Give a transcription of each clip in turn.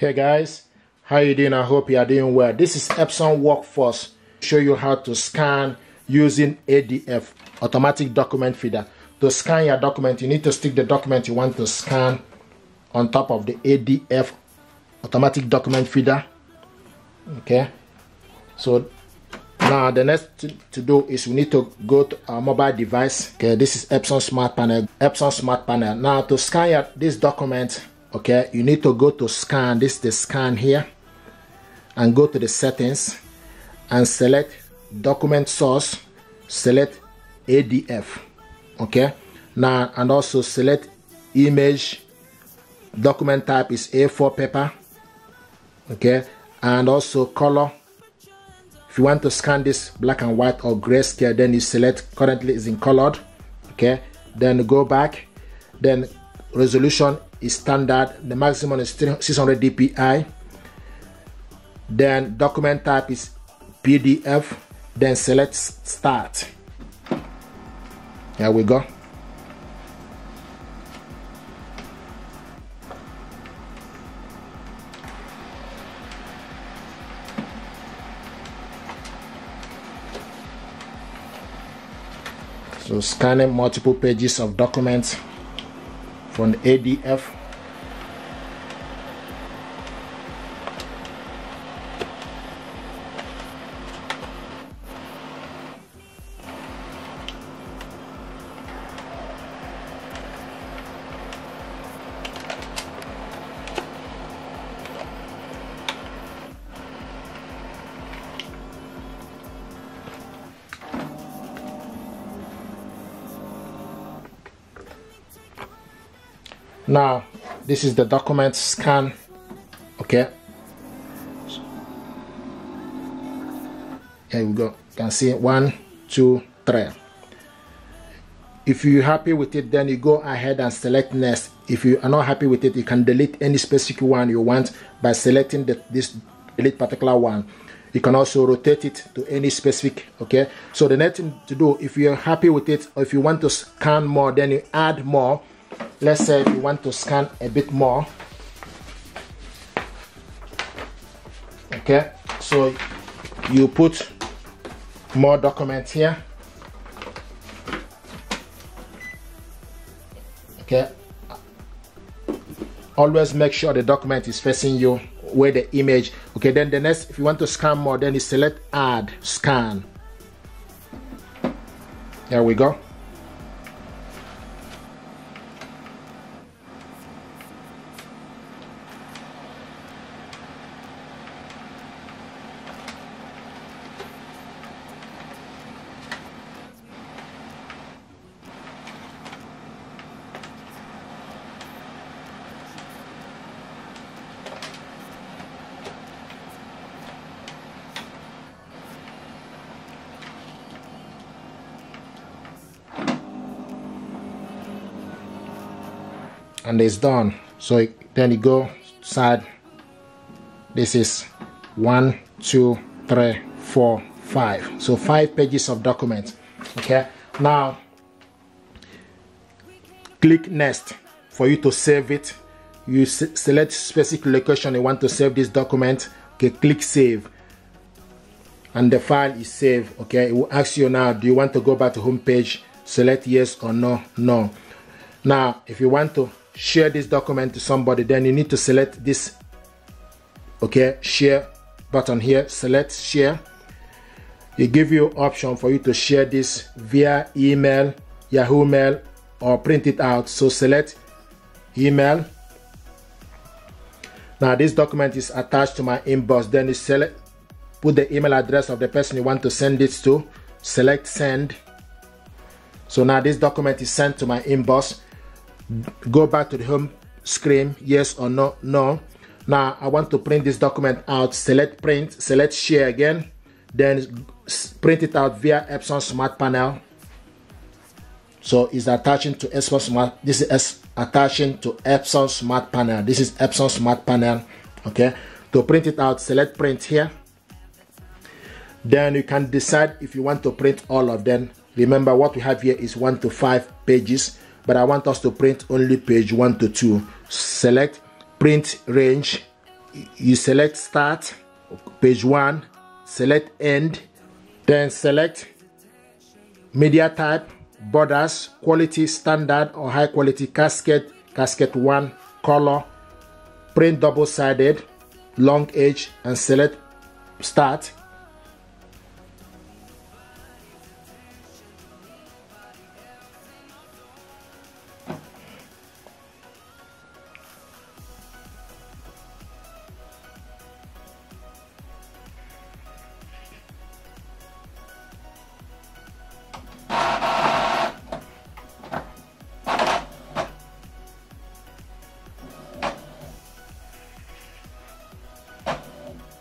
Hey guys, how you doing? I hope you are doing well. This is Epson Workforce. Show you how to scan using ADF, automatic document feeder. To scan your document, you need to stick the document you want to scan on top of the ADF automatic document feeder. Okay, so now the next thing to do is we need to go to our mobile device. Okay, this is Epson Smart Panel. Epson Smart Panel. Now to scan this document, okay, you need to go to scan. This is the scan here, and go to the settings and select document source, select ADF. Okay, now and also select image. Document type is A4 paper. Okay, and also color. If you want to scan this black and white or grayscale, then you select currently is in colored. Okay, then go back. Then resolution is standard. The maximum is 600 dpi. Then document type is PDF. Then select start. Here we go. So scanning multiple pages of documents from the ADF. Now this is the document scan. Okay, here we go. You can see 1, 2, 3. If you're happy with it, then you go ahead and select next. If you are not happy with it, you can delete any specific one you want by selecting this delete particular one. You can also rotate it to any specific. Okay, so the next thing to do, if you're happy with it, or if you want to scan more, then you add more. Let's say if you want to scan a bit more. Okay, so you put more documents here. Okay, always make sure the document is facing you where the image. Okay, then the next, if you want to scan more, then you select add scan. There we go. And it's done. So then you go side. This is 1, 2, 3, 4, 5. So 5 pages of document. Okay, now click next for you to save it. You select specific location you want to save this document. Okay, click save, and the file is saved. Okay, it will ask you now, do you want to go back to home page? Select yes or no. No. Now if you want to share this document to somebody, then you need to select this, okay, share button here. Select share. It give you option for you to share this via email, Yahoo Mail, or print it out. So select email. Now this document is attached to my inbox. Then you select, put the email address of the person you want to send it to. Select send. So now this document is sent to my inbox. Go back to the home screen, yes or no. No. Now I want to print this document out. Select print, select share again, then print it out via Epson Smart Panel. So it's attaching to Epson Smart. This is attaching to Epson Smart Panel. This is Epson Smart Panel. Okay, to print it out, select print here. Then you can decide if you want to print all of them. Remember, what we have here is 1 to 5 pages. but I want us to print only page 1 to 2. Select print range, you select start, page 1, select end, then select media type, borders, quality, standard or high quality, casket, casket 1, color, print double-sided, long edge, and select start.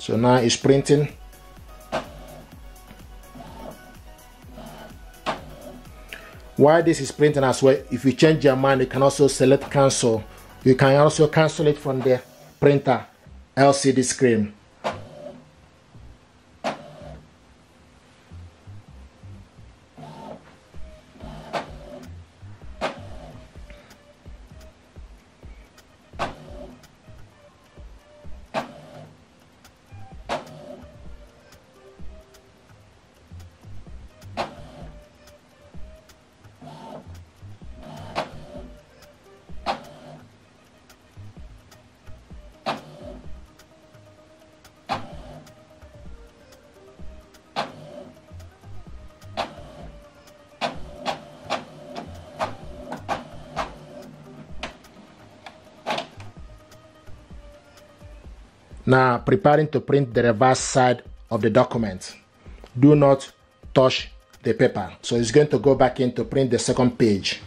So now it's printing. While this is printing as well, if you change your mind, you can also select cancel. You can also cancel it from the printer LCD screen. Now preparing to print the reverse side of the document. Do not touch the paper. So it's going to go back in to print the second page.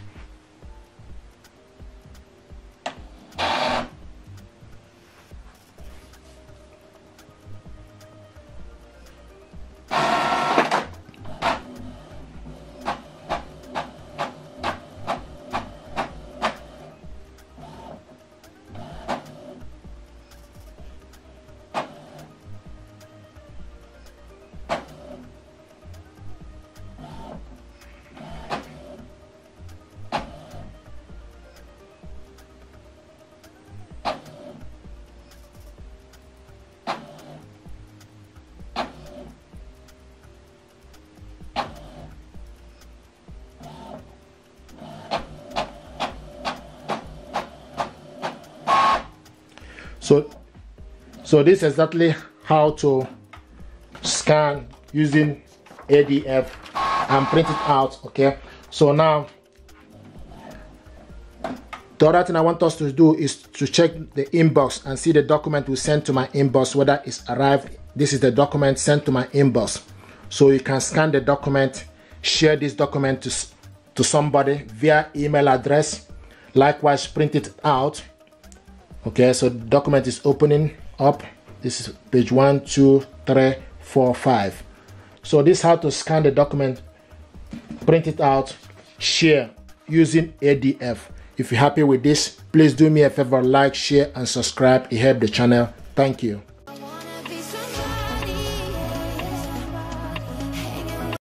So this is exactly how to scan using ADF and print it out. Okay, so now the other thing I want us to do is to check the inbox and see the document we sent to my inbox, whether it's arrived. This is the document sent to my inbox. So you can scan the document, share this document to somebody via email address, likewise print it out. Okay, so the document is opening up. This is page 1, 2, 3, 4, 5. So this is how to scan the document, print it out, share using ADF. If you're happy with this, please do me a favor, like, share and subscribe. It helps the channel. Thank you.